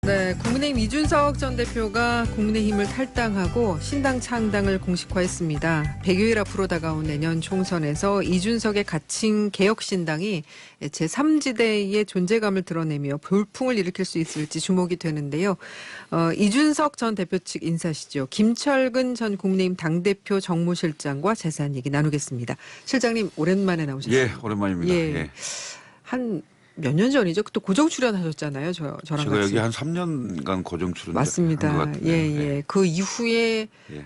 네, 국민의힘 이준석 전 대표가 국민의힘을 탈당하고 신당 창당을 공식화했습니다. 100여일 앞으로 다가온 내년 총선에서 이준석의 갇힌 개혁신당이 제3지대의 존재감을 드러내며 돌풍을 일으킬 수 있을지 주목이 되는데요. 이준석 전 대표 측 인사시죠. 김철근 전 국민의힘 당대표 정무실장과 자세한 얘기 나누겠습니다. 실장님 오랜만에 나오셨어요. 예, 오랜만입니다. 예. 한 몇 년 전이죠. 또 고정 출연하셨잖아요. 저랑 제가 같이. 여기 한 3년간 고정 출연 맞습니다. 한것 같은데. 예. 그 이후에 예.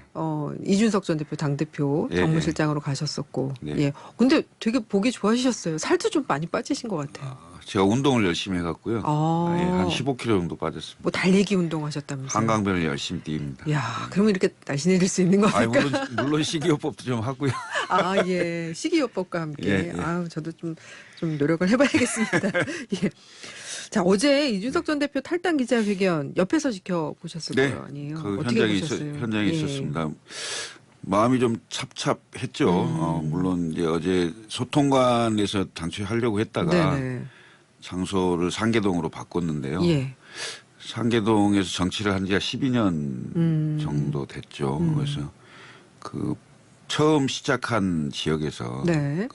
이준석 전 대표 당대표 예, 정무실장으로 가셨었고. 네. 예. 근데 되게 보기 좋아지셨어요. 살도 좀 많이 빠지신 것 같아요. 제가 운동을 열심히 해갖고요. 아. 예, 한 15kg 정도 빠졌습니다. 뭐 달리기 운동하셨다면서요. 한강변을 열심히 뛰입니다. 야, 그러면 이렇게 날씬해질 수 있는 아니, 겁니까? 물론 식이요법도 좀 하고요. 아, 예. 식이요법과 함께. 예. 아우, 저도 좀 노력을 해봐야겠습니다. 예. 자, 어제 이준석 전 대표 탈당 기자회견 옆에서 지켜보셨을 네, 거예요, 아니에요? 그 어떻게 보셨어요? 현장에 예. 있었습니다. 마음이 좀 찹찹했죠. 물론 이제 어제 소통관에서 당초에 하려고 했다가 네네. 장소를 상계동으로 바꿨는데요. 예. 상계동에서 정치를 한 지가 12년 정도 됐죠. 그래서 그 처음 시작한 지역에서 네.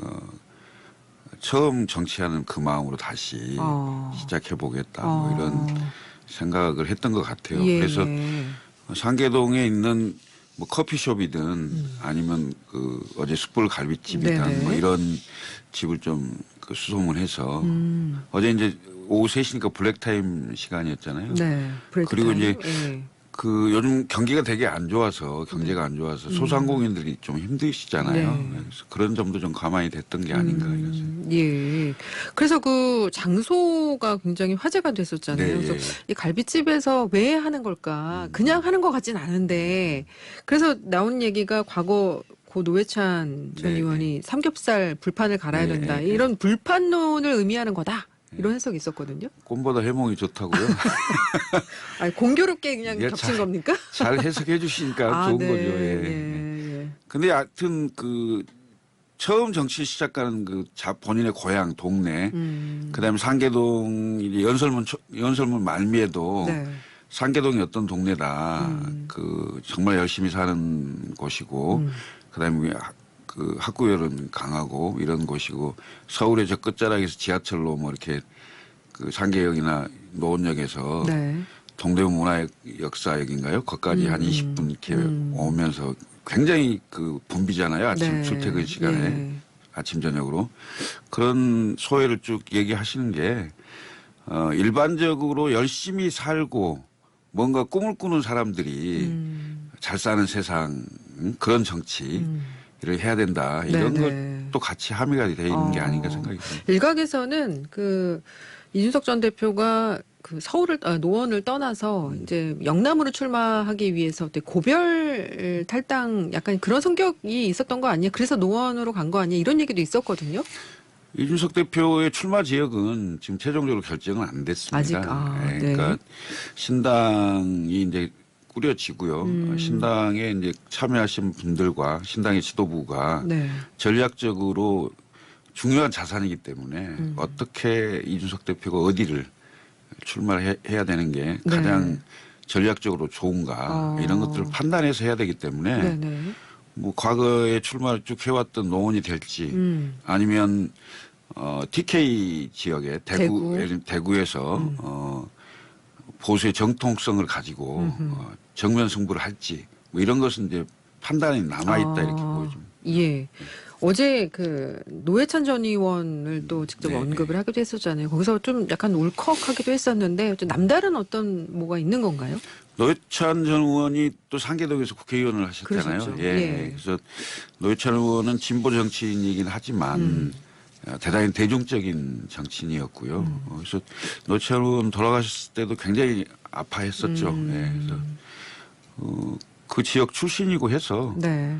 처음 정치하는 그 마음으로 다시 시작해 보겠다 뭐 이런 생각을 했던 것 같아요. 예. 그래서 상계동에 있는 뭐 커피숍이든 아니면 그 어제 숯불 갈비집이든 네네. 뭐 이런 집을 좀 그 수소문해서 어제 이제 오후 3시니까 블랙타임 시간이었잖아요. 네. 브레이크 그리고 타임. 이제 예. 그 요즘 경기가 되게 안 좋아서 경제가 안 좋아서 소상공인들이 좀 힘드시잖아요. 네. 그래서 그런 점도 좀 가만히 됐던 게 아닌가 이런 생각. 예. 그래서 그 장소가 굉장히 화제가 됐었잖아요. 네, 그래서 예. 이 갈비집에서 왜 하는 걸까? 그냥 하는 것 같진 않은데. 그래서 나온 얘기가 과거 고 노회찬 전 네, 의원이 삼겹살 불판을 갈아야 네, 된다. 네. 이런 불판론을 의미하는 거다. 이런 해석이 있었거든요. 꿈보다 해몽이 좋다고요. 아니, 공교롭게 그냥 예, 겹친 겁니까? 잘 해석해 주시니까 좋은 네, 거죠. 예. 예. 근데 하여튼 그 처음 정치 시작하는 그 본인의 고향 동네 그다음에 상계동 이제 연설문 말미에도 네. 상계동이 어떤 동네다. 그 정말 열심히 사는 곳이고 그다음에 그 학구열은 강하고 이런 곳이고 서울의 저 끝자락에서 지하철로 뭐 이렇게 그 상계역이나 노원역에서 네. 동대문 문화역사역인가요? 거기까지 한 20분 이렇게 오면서 굉장히 그 붐비잖아요. 아침 네. 출퇴근 시간에 예. 아침 저녁으로 그런 소회를 쭉 얘기하시는 게 일반적으로 열심히 살고 뭔가 꿈을 꾸는 사람들이 잘 사는 세상 그런 정치를 해야 된다 이런 네네. 것도 같이 함의가 되어 있는 게 아닌가 생각이 듭니다. 일각에서는 그 이준석 전 대표가 그 노원을 떠나서 이제 영남으로 출마하기 위해서 고별 탈당 약간 그런 성격이 있었던 거 아니에요? 그래서 노원으로 간 거 아니에요? 이런 얘기도 있었거든요. 이준석 대표의 출마 지역은 지금 최종적으로 결정은 안 됐습니다. 아직 네. 그러니까 신당이 이제 꾸려지고요. 신당에 이제 참여하신 분들과 신당의 지도부가 네. 전략적으로 중요한 자산이기 때문에 어떻게 이준석 대표가 어디를 출마를 해야 되는 게 가장 전략적으로 좋은가 이런 것들을 판단해서 해야 되기 때문에 네네. 뭐 과거에 출마를 쭉 해왔던 노원이 될지 아니면 TK 지역에 대구에서 보수의 정통성을 가지고 정면 승부를 할지 뭐 이런 것은 이제 판단이 남아있다 이렇게 보여집니다. 예. 어제 그 노회찬 전 의원을 또 직접 네. 언급을 하기도 했었잖아요. 거기서 좀 약간 울컥하기도 했었는데 좀 남다른 어떤 뭐가 있는 건가요? 노회찬 전 의원이 또 상계동에서 국회의원을 하셨잖아요. 그러셨죠. 예. 예. 그래서 노회찬 의원은 진보 정치인이긴 하지만 대단히 대중적인 정치인이었고요. 그래서 노회찬 의원 돌아가셨을 때도 굉장히 아파했었죠. 예. 그래서 그 지역 출신이고 해서 네.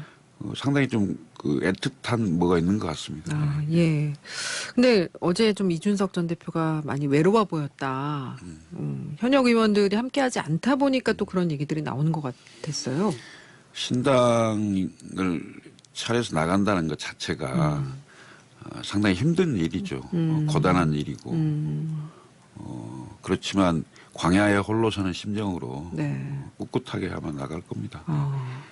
상당히 좀 그 애틋한 뭐가 있는 것 같습니다. 아, 예. 근데 어제 좀 이준석 전 대표가 많이 외로워 보였다. 현역 의원들이 함께하지 않다 보니까 또 그런 얘기들이 나오는 것 같았어요. 신당을 차려서 나간다는 것 자체가 상당히 힘든 일이죠. 고단한 일이고 그렇지만 광야에 홀로 서는 심정으로 네. 꿋꿋하게 아마 나갈 겁니다. 아,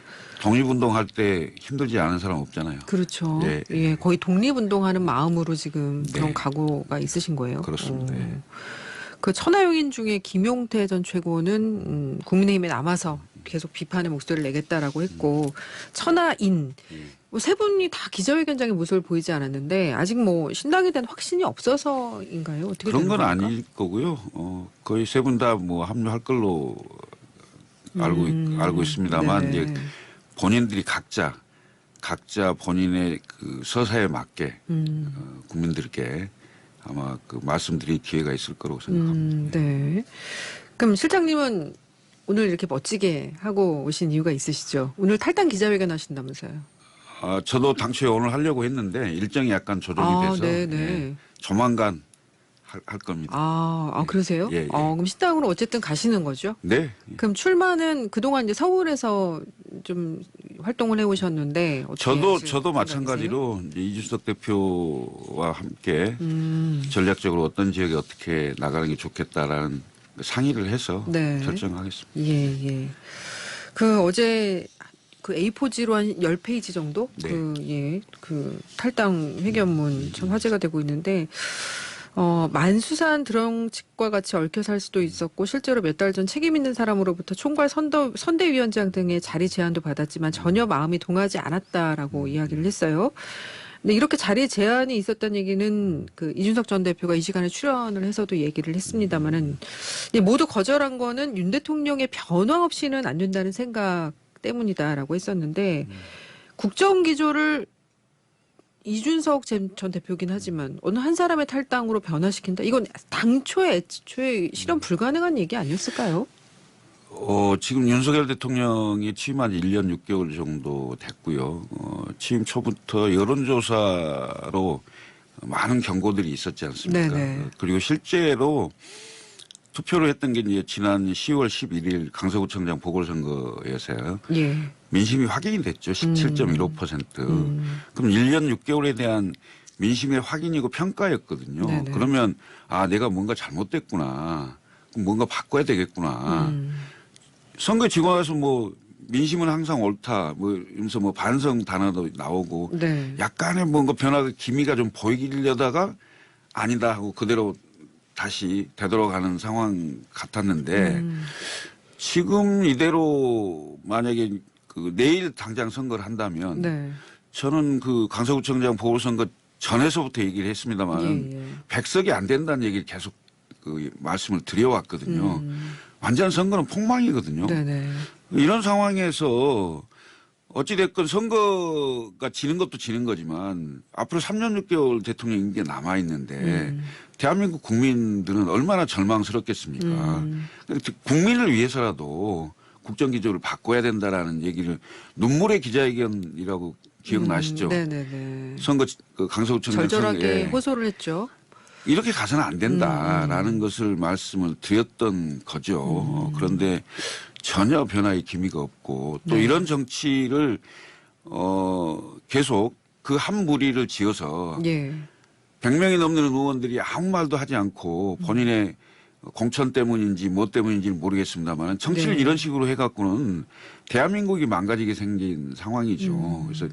독립운동할 때 힘들지 않은 사람 없잖아요. 그렇죠. 예, 예, 거의 독립운동하는 마음으로 지금 네. 그런 각오가 있으신 거예요. 그렇습니다. 예. 그 천하용인 중에 김용태 전 최고는 국민의힘에 남아서 계속 비판의 목소리를 내겠다라고 했고 천하인 뭐 세 분이 다 기자회견장의 모습을 보이지 않았는데 아직 뭐 신당에 대한 확신이 없어서인가요? 어떻게 그런 되는 건 겁니까? 아닐 거고요. 거의 세 분 다 뭐 합류할 걸로 알고 있습니다만 네네. 이제 본인들이 각자 본인의 그 서사에 맞게 국민들께 아마 그 말씀드릴 기회가 있을 거라고 생각합니다. 네. 그럼 실장님은 오늘 이렇게 멋지게 하고 오신 이유가 있으시죠? 오늘 탈당 기자회견 하신다면서요? 저도 당초에 오늘 하려고 했는데 일정이 약간 조정이 돼서 네네. 예, 조만간 할 겁니다. 그러세요? 예, 예. 그럼 신당으로 어쨌든 가시는 거죠? 네. 그럼 출마는 그동안 이제 서울에서 좀 활동을 해오셨는데 어떻게 하실 저도 생각이세요? 마찬가지로 이제 이준석 대표와 함께 전략적으로 어떤 지역에 어떻게 나가는 게 좋겠다라는 상의를 해서 네. 결정하겠습니다. 예. 그 어제 그 A4지로 한 10페이지 정도? 네. 그 탈당 회견문 참 화제가 되고 있는데 만수산 드렁칩과 같이 얽혀 살 수도 있었고 실제로 몇 달 전 책임 있는 사람으로부터 총괄 선대위원장 등의 자리 제안도 받았지만 전혀 마음이 동하지 않았다라고 이야기를 했어요. 근데 이렇게 자리 제안이 있었다는 얘기는 그 이준석 전 대표가 이 시간에 출연을 해서도 얘기를 했습니다만은 모두 거절한 거는 윤 대통령의 변화 없이는 안 된다는 생각 때문이다라고 했었는데 국정 기조를 이준석 전 대표긴 하지만 어느 한 사람의 탈당으로 변화시킨다. 이건 애초에 실현 불가능한 얘기 아니었을까요? 지금 윤석열 대통령이 취임한 지 1년 6개월 정도 됐고요. 취임 초부터 여론조사로 많은 경고들이 있었지 않습니까? 네네. 그리고 실제로 투표를 했던 게 이제 지난 10월 11일 강서구청장 보궐선거에서요. 예. 민심이 확인이 됐죠. 17.15%. 그럼 1년 6개월에 대한 민심의 확인이고 평가였거든요. 네네. 그러면 내가 뭔가 잘못됐구나. 그럼 뭔가 바꿔야 되겠구나. 선거에 지고 나서 뭐 민심은 항상 옳다. 뭐 이러면서 뭐 반성 단어도 나오고 네. 약간의 뭔가 변화가 기미가 좀 보이려다가 아니다 하고 그대로 다시 되돌아가는 상황 같았는데 지금 이대로 만약에 그 내일 당장 선거를 한다면 네. 저는 그 강서구청장 보궐선거 전에서부터 얘기를 했습니다만 예. 100석이 안 된다는 얘기를 계속 그 말씀을 드려왔거든요. 완전 선거는 폭망이거든요. 네네. 이런 상황에서 어찌됐건 선거가 지는 것도 지는 거지만 앞으로 3년 6개월 대통령 임기가 남아있는데 대한민국 국민들은 얼마나 절망스럽겠습니까. 국민을 위해서라도 국정기조를 바꿔야 된다라는 얘기를 눈물의 기자회견이라고 기억나시죠? 네네네. 선거 그 강서구청장 절절하게 선거에 호소를 했죠. 이렇게 가서는 안 된다라는 것을 말씀을 드렸던 거죠. 그런데 전혀 변화의 기미가 없고 또 네. 이런 정치를 계속 그 한 무리를 지어서 예. 100명이 넘는 의원들이 아무 말도 하지 않고 본인의 공천 때문인지 뭐 때문인지는 모르겠습니다만 정치를 네. 이런 식으로 해갖고는 대한민국이 망가지게 생긴 상황이죠. 그래서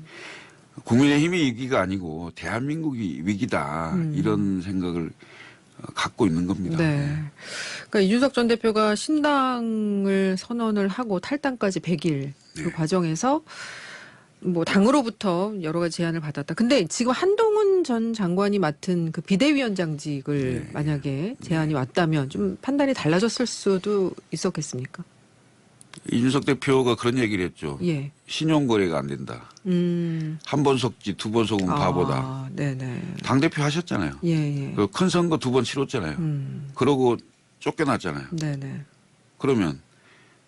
국민의힘이 위기가 아니고 대한민국이 위기다 이런 생각을 갖고 있는 겁니다. 네. 그러니까 이준석 전 대표가 신당을 선언을 하고 탈당까지 100일 그 네. 과정에서 뭐 당으로부터 여러 가지 제안을 받았다. 근데 지금 한동훈 전 장관이 맡은 그 비대위원장직을 네. 만약에 제안이 왔다면 좀 판단이 달라졌을 수도 있었겠습니까? 이준석 대표가 그런 얘기를 했죠. 예. 신용거래가 안 된다. 한 번 속지 두 번 속은 바보다. 네네. 당대표 하셨잖아요. 예. 그리고 큰 선거 2번 치렀잖아요. 그러고 쫓겨났잖아요. 네네. 그러면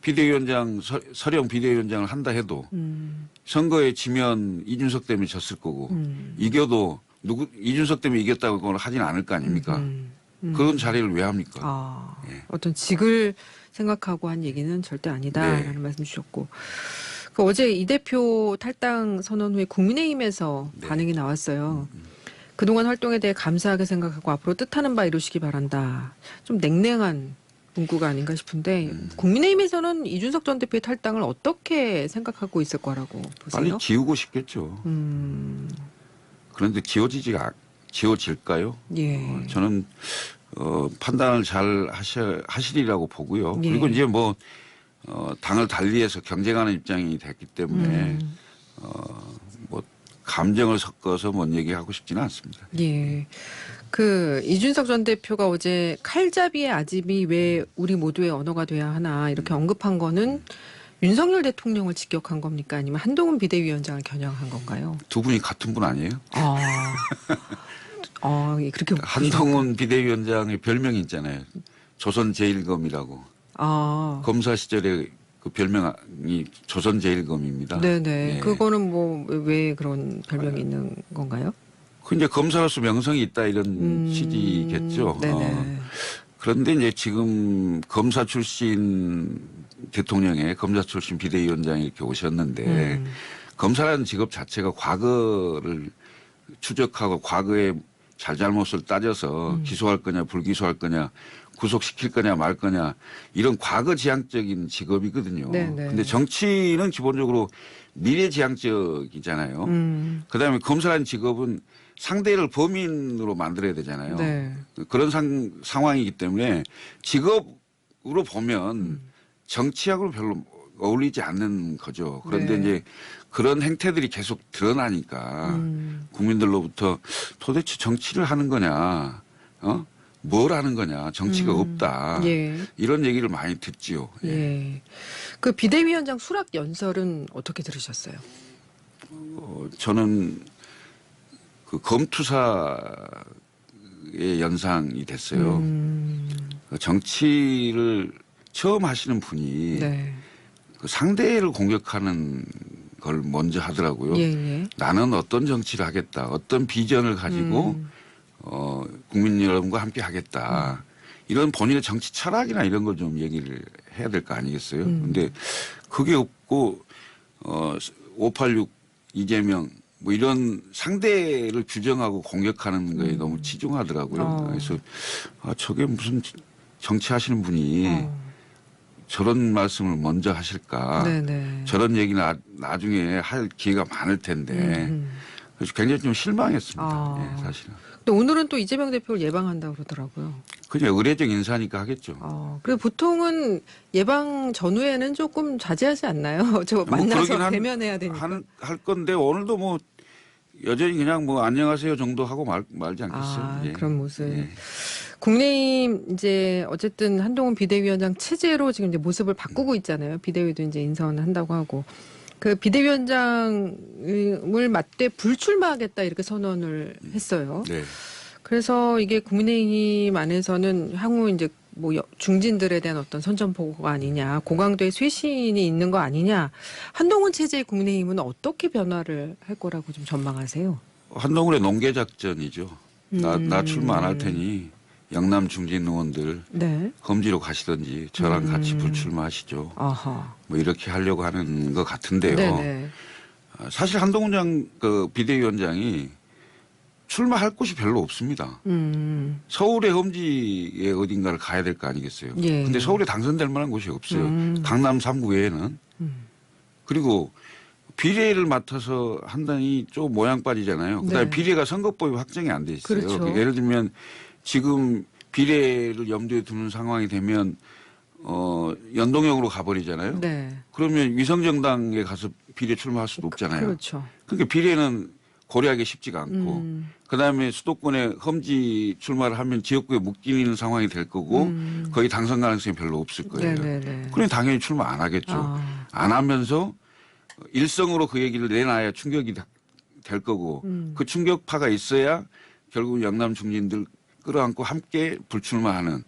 비대위원장 서령 비대위원장을 한다 해도 선거에 지면 이준석 때문에 졌을 거고 이겨도 이준석 때문에 이겼다고 하진 않을 거 아닙니까? 그런 자리를 왜 합니까? 예. 어떤 직을 생각하고 한 얘기는 절대 아니다라는 네. 말씀 주셨고 그 어제 이 대표 탈당 선언 후에 국민의힘에서 네. 반응이 나왔어요. 그동안 활동에 대해 감사하게 생각하고 앞으로 뜻하는 바 이루시기 바란다. 좀 냉랭한 문구가 아닌가 싶은데 국민의힘에서는 이준석 전 대표의 탈당을 어떻게 생각하고 있을 거라고 보세요? 빨리 지우고 싶겠죠. 그런데 지워질까요? 예. 저는 판단을 잘 하시리라고 보고요. 예. 그리고 이제 뭐 당을 달리해서 경쟁하는 입장이 됐기 때문에 뭐 감정을 섞어서 뭔 얘기하고 싶지는 않습니다. 예. 그 이준석 전 대표가 어제 칼잡이의 아집이 왜 우리 모두의 언어가 돼야 하나 이렇게 언급한 거는 윤석열 대통령을 직격한 겁니까? 아니면 한동훈 비대위원장을 겨냥한 건가요? 두 분이 같은 분 아니에요? 예, 그렇게 한동훈 비대위원장의 별명이 있잖아요. 조선 제일검이라고. 검사 시절에 그 별명이 조선 제일검입니다. 네네. 예. 그거는 뭐 왜 그런 별명이 있는 건가요? 그 이제 검사로서 명성이 있다 이런 취지겠죠. 네네. 그런데 이제 지금 검사 출신 대통령의 검사 출신 비대위원장이 이렇게 오셨는데 검사라는 직업 자체가 과거를 추적하고 과거의 잘잘못을 따져서 기소할 거냐 불기소할 거냐 구속시킬 거냐 말 거냐 이런 과거 지향적인 직업이거든요. 네네. 근데 정치는 기본적으로 미래 지향적이잖아요. 그다음에 검사라는 직업은 상대를 범인으로 만들어야 되잖아요. 네. 그런 상황이기 때문에 직업으로 보면 정치하고는 별로 어울리지 않는 거죠. 그런데 네. 이제 그런 행태들이 계속 드러나니까 국민들로부터 도대체 정치를 하는 거냐, 뭘 하는 거냐, 정치가 없다. 예. 이런 얘기를 많이 듣지요. 예. 그 비대위원장 수락 연설은 어떻게 들으셨어요? 저는 그 검투사의 연상이 됐어요. 정치를 처음 하시는 분이 네. 그 상대를 공격하는 걸 먼저 하더라고요. 예. 나는 어떤 정치를 하겠다. 어떤 비전을 가지고 국민 여러분과 함께 하겠다. 이런 본인의 정치 철학이나 이런 걸 좀 얘기를 해야 될 거 아니겠어요. 근데 그게 없고 586 이재명 뭐 이런 상대를 규정하고 공격하는 거에 너무 치중하더라고요. 그래서 저게 무슨 정치하시는 분이 저런 말씀을 먼저 하실까. 네네. 저런 얘기는 나중에 할 기회가 많을 텐데. 그래서 굉장히 좀 실망했습니다. 예, 사실은. 근데 오늘은 또 이재명 대표를 예방한다고 그러더라고요. 그냥 의례적 인사니까 하겠죠. 그리고 보통은 예방 전후에는 조금 자제하지 않나요? 저 만나서 대면해야 되니까. 할 건데 오늘도 뭐 여전히 그냥 뭐 안녕하세요 정도 하고 말지 않겠어요. 예. 그런 모습. 예. 국내임 이제 어쨌든 한동훈 비대위원장 체제로 지금 이제 모습을 바꾸고 있잖아요. 비대위도 이제 인선한다고 하고. 그 비대위원장을 맞대 불출마하겠다 이렇게 선언을 했어요. 네. 그래서 이게 국민의힘 안에서는 향후 이제 뭐 중진들에 대한 어떤 선전포고가 아니냐, 고강도의 쇄신이 있는 거 아니냐. 한동훈 체제의 국민의힘은 어떻게 변화를 할 거라고 좀 전망하세요? 한동훈의 농계 작전이죠. 나 출마 안 할 테니 영남 중진 의원들 네. 험지로 가시든지 저랑 같이 불출마하시죠. 아하. 뭐 이렇게 하려고 하는 것 같은데요. 네네. 사실 한동훈 그 비대위원장이 출마할 곳이 별로 없습니다. 서울의 험지에 어딘가를 가야 될 거 아니겠어요. 예. 근데 서울에 당선될 만한 곳이 없어요. 강남 3구 외에는. 그리고 비례를 맡아서 한다니 좀 모양 빠지잖아요. 그다음에 네. 비례가 선거법이 확정이 안 돼 있어요. 그렇죠. 예를 들면 지금 비례를 염두에 두는 상황이 되면 연동형으로 가버리잖아요. 네. 그러면 위성정당에 가서 비례 출마할 수도 없잖아요. 그렇죠. 그러니까 비례는 고려하기 쉽지가 않고 그다음에 수도권에 험지 출마를 하면 지역구에 묶이는 상황이 될 거고 거의 당선 가능성이 별로 없을 거예요. 네네네. 그러니 당연히 출마 안 하겠죠. 안 하면서 일성으로 그 얘기를 내놔야 충격이 될 거고 그 충격파가 있어야 결국 영남 중진들 끌어안고 함께 불출마하는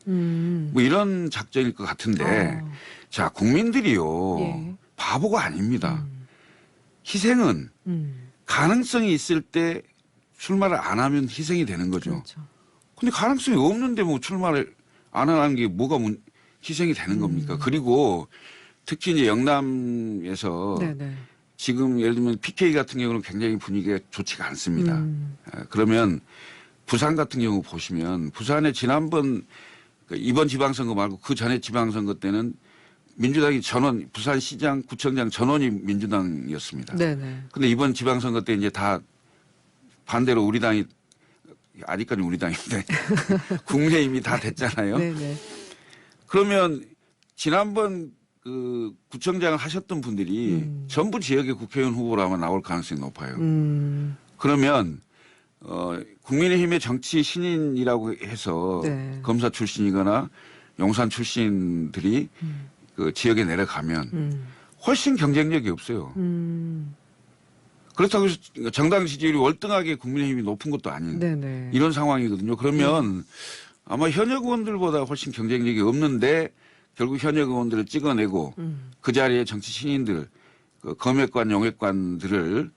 뭐 이런 작전일 것 같은데 자 국민들이요 예. 바보가 아닙니다. 희생은 가능성이 있을 때 출마를 안 하면 희생이 되는 거죠. 그렇죠. 근데 가능성이 없는데 뭐 출마를 안 하는 게 뭐가 희생이 되는 겁니까? 그리고 특히 이제 영남에서 네네. 지금 예를 들면 PK 같은 경우는 굉장히 분위기가 좋지가 않습니다. 그러면 부산 같은 경우 보시면 부산에 지난번 그러니까 이번 지방선거 말고 그 전에 지방선거 때는 민주당이 전원 부산시장, 구청장 전원이 민주당이었습니다. 네네. 근데 이번 지방선거 때 이제 다 반대로 우리 당이 아직까지 우리 당인데 국민의힘이 다 됐잖아요. 네네. 그러면 지난번 그 구청장을 하셨던 분들이 전부 지역의 국회의원 후보로 아마 나올 가능성이 높아요. 그러면 국민의힘의 정치 신인이라고 해서 네. 검사 출신이거나 용산 출신들이 그 지역에 내려가면 훨씬 경쟁력이 없어요. 그렇다고 해서 정당 지지율이 월등하게 국민의힘이 높은 것도 아닌 네네. 이런 상황이거든요. 그러면 아마 현역 의원들보다 훨씬 경쟁력이 없는데 결국 현역 의원들을 찍어내고 그 자리에 정치 신인들, 그 검역관, 용역관들을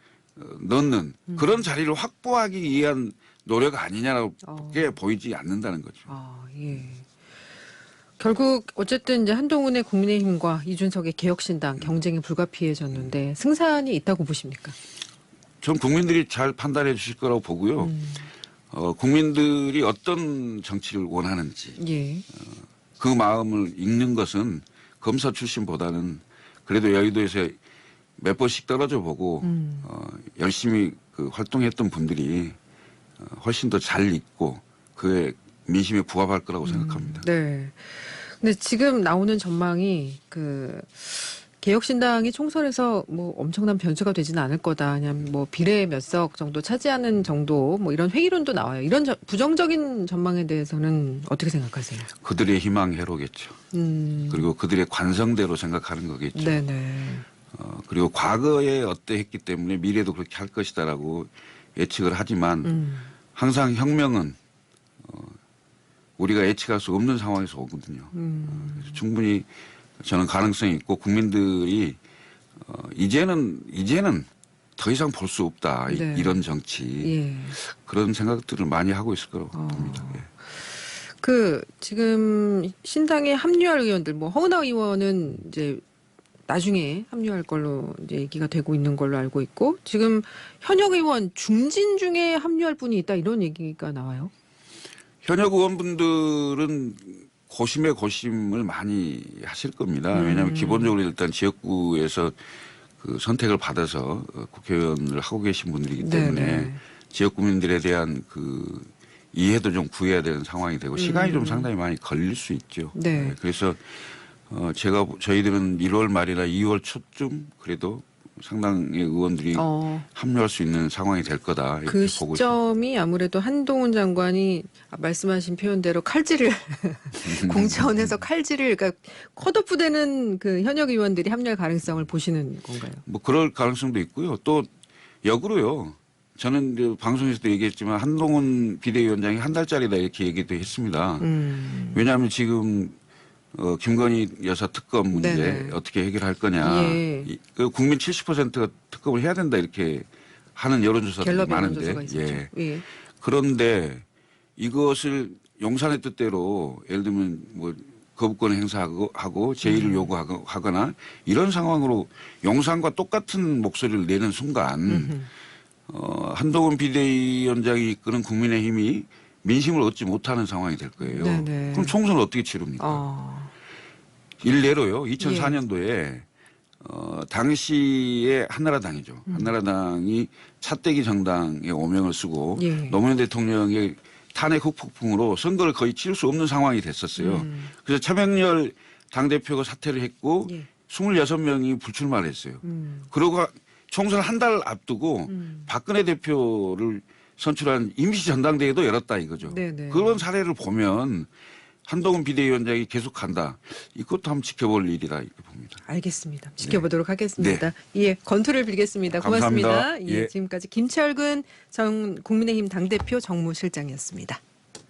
넣는 그런 자리를 확보하기 위한 노력 아니냐라고게 보이지 않는다는 거죠. 아, 예. 결국 어쨌든 이제 한동훈의 국민의힘과 이준석의 개혁신당 경쟁이 불가피해졌는데 승산이 있다고 보십니까? 전 국민들이 잘 판단해 주실 거라고 보고요. 국민들이 어떤 정치를 원하는지 예. 그 마음을 읽는 것은 검사 출신보다는 그래도 여의도에서 몇 번씩 떨어져 보고 열심히 그 활동했던 분들이 훨씬 더 잘 읽고 그의 민심에 부합할 거라고 생각합니다. 네. 근데 지금 나오는 전망이 그 개혁신당이 총선에서 뭐 엄청난 변수가 되지는 않을 거다. 아니면 뭐 비례 몇 석 정도 차지하는 정도 뭐 이런 회의론도 나와요. 이런 부정적인 전망에 대해서는 어떻게 생각하세요? 그들의 희망회로겠죠. 그리고 그들의 관성대로 생각하는 거겠죠. 네네. 그리고 과거에 어때했기 때문에 미래도 그렇게 할 것이다라고 예측을 하지만 항상 혁명은 우리가 예측할 수 없는 상황에서 오거든요. 그래서 충분히 저는 가능성이 있고 국민들이 이제는 더 이상 볼 수 없다. 네. 이런 정치. 예. 그런 생각들을 많이 하고 있을 거라고 봅니다. 예. 그 지금 신당에 합류할 의원들 뭐 허은하 의원은 이제 나중에 합류할 걸로 이제 얘기가 되고 있는 걸로 알고 있고 지금 현역 의원 중진 중에 합류할 분이 있다 이런 얘기가 나와요. 현역 의원분들은 고심에 고심을 많이 하실 겁니다. 왜냐하면 기본적으로 일단 지역구에서 그 선택을 받아서 국회의원을 하고 계신 분들이기 때문에 네네. 지역 구민들에 대한 그 이해도 좀 구해야 되는 상황이 되고 시간이 좀 상당히 많이 걸릴 수 있죠. 네. 그래서 저희들은 1월 말이나 2월 초쯤 그래도 상당의 의원들이 합류할 수 있는 상황이 될 거다. 이렇게 그 보고 있습니다. 시점이 아무래도 한동훈 장관이 말씀하신 표현대로 칼질을 공천에서 칼질을 그러니까 컷오프되는 그 현역 의원들이 합류할 가능성을 보시는 건가요? 뭐 그럴 가능성도 있고요. 또 역으로요. 저는 이제 방송에서도 얘기했지만 한동훈 비대위원장이 한 달짜리다 이렇게 얘기도 했습니다. 왜냐하면 지금 김건희 여사 특검 문제 네네. 어떻게 해결할 거냐. 예. 그 국민 70%가 특검을 해야 된다 이렇게 하는 여론조사도 갤럽 많은데. 여론조사가 있었죠. 예. 그런데 이것을 용산의 뜻대로 예를 들면 뭐 거부권 행사하고 제의를 요구하거나 이런 상황으로 용산과 똑같은 목소리를 내는 순간 한동훈 비대위원장이 이끄는 국민의힘이 민심을 얻지 못하는 상황이 될 거예요. 네네. 그럼 총선을 어떻게 치릅니까? 일례로요. 2004년도에 당시에 한나라당이죠. 한나라당이 차떼기 정당의 오명을 쓰고 예. 노무현 대통령의 탄핵 후폭풍으로 선거를 거의 치를 수 없는 상황이 됐었어요. 그래서 차명렬 당대표가 사퇴를 했고 예. 26명이 불출마를 했어요. 그러고 총선 한 달 앞두고 박근혜 대표를 선출한 임시 전당대회도 열었다 이거죠. 네네. 그런 사례를 보면 한동훈 비대위원장이 계속한다. 이것도 한번 지켜볼 일이다 이렇게 봅니다. 알겠습니다. 지켜보도록 하겠습니다. 예, 건투를 빌겠습니다. 고맙습니다. 감사합니다. 예, 예. 지금까지 김철근 전 국민의힘 당대표 정무실장이었습니다.